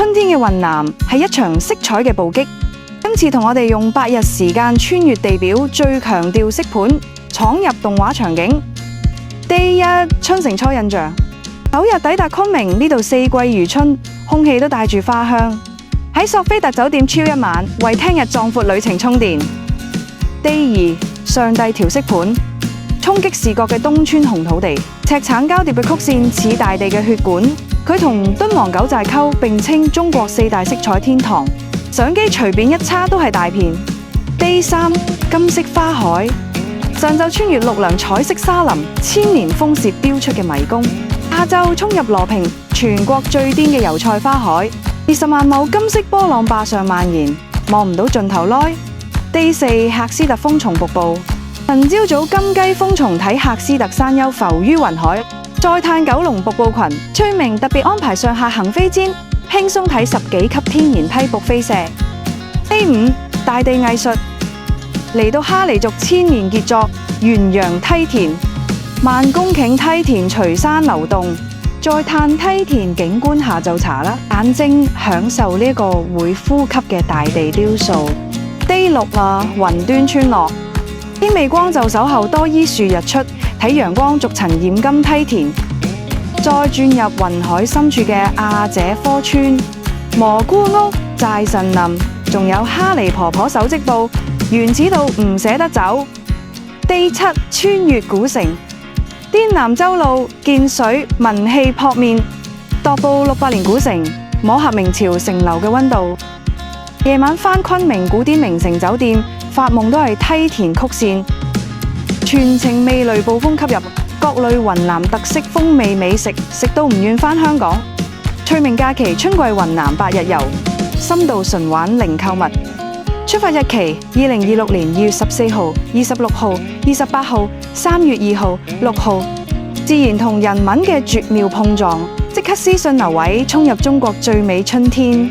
春天嘅雲南係一場色彩嘅暴擊。今次同我哋用8日時間穿越地表，最強調色盤，闖入動畫場景。Day 1春城初印象，9日抵達昆明，呢度四季如春，空氣都帶住花香。喺索菲特酒店 chill 一晚，為聽日壯闊旅程充電。Day 2上帝調色盤，衝擊視覺嘅東川紅土地，赤橙交疊嘅曲線似大地嘅血管。佢同敦煌九寨溝並稱中國4大色彩天堂，相機隨便一叉都係大片。Day 3金色花海，上晝穿越陸良彩色沙林，千年風舌標出嘅迷宮。下晝衝入羅平，全國最癲嘅油菜花海，20萬畝金色波浪壩上蔓延，望唔到盡頭來。Day 4喀斯特蜂蟲瀑布，晨朝早金雞蜂蟲睇喀斯特山丘浮於雲海，再探九龍瀑布群。崔明特別安排上下行飛氈，輕鬆睇10幾級天然梯瀑飛射。Day 5大地藝術，嚟到哈尼族千年傑作元陽梯田，萬公頃梯田隨山流動，再探梯田景觀下就茶啦，眼睛享受呢個會呼吸嘅大地雕塑。Day 6啦，雲端村落，天未光就守候多依樹日出，睇陽光逐層染金梯田，再轉入雲海深處嘅阿姐科村、蘑菇屋、寨神林，仲有哈尼婆婆手織布，原始到唔捨得走。Day 7穿越古城，滇南州路見水文氣撲面，踱步600年古城，摸合明朝城樓嘅溫度。夜晚返昆明古典名城酒店，發夢都係梯田曲線，全程未雷暴風吸入，各類雲南特色風味美食，食到唔願返香港。翠明假期春季雲南8日遊，深度純玩零購物。出發日期2026年2月14號、26號、28號、3月2號、6號。自然同人文嘅絕妙碰撞，即刻私信留位，衝入中國最美春天。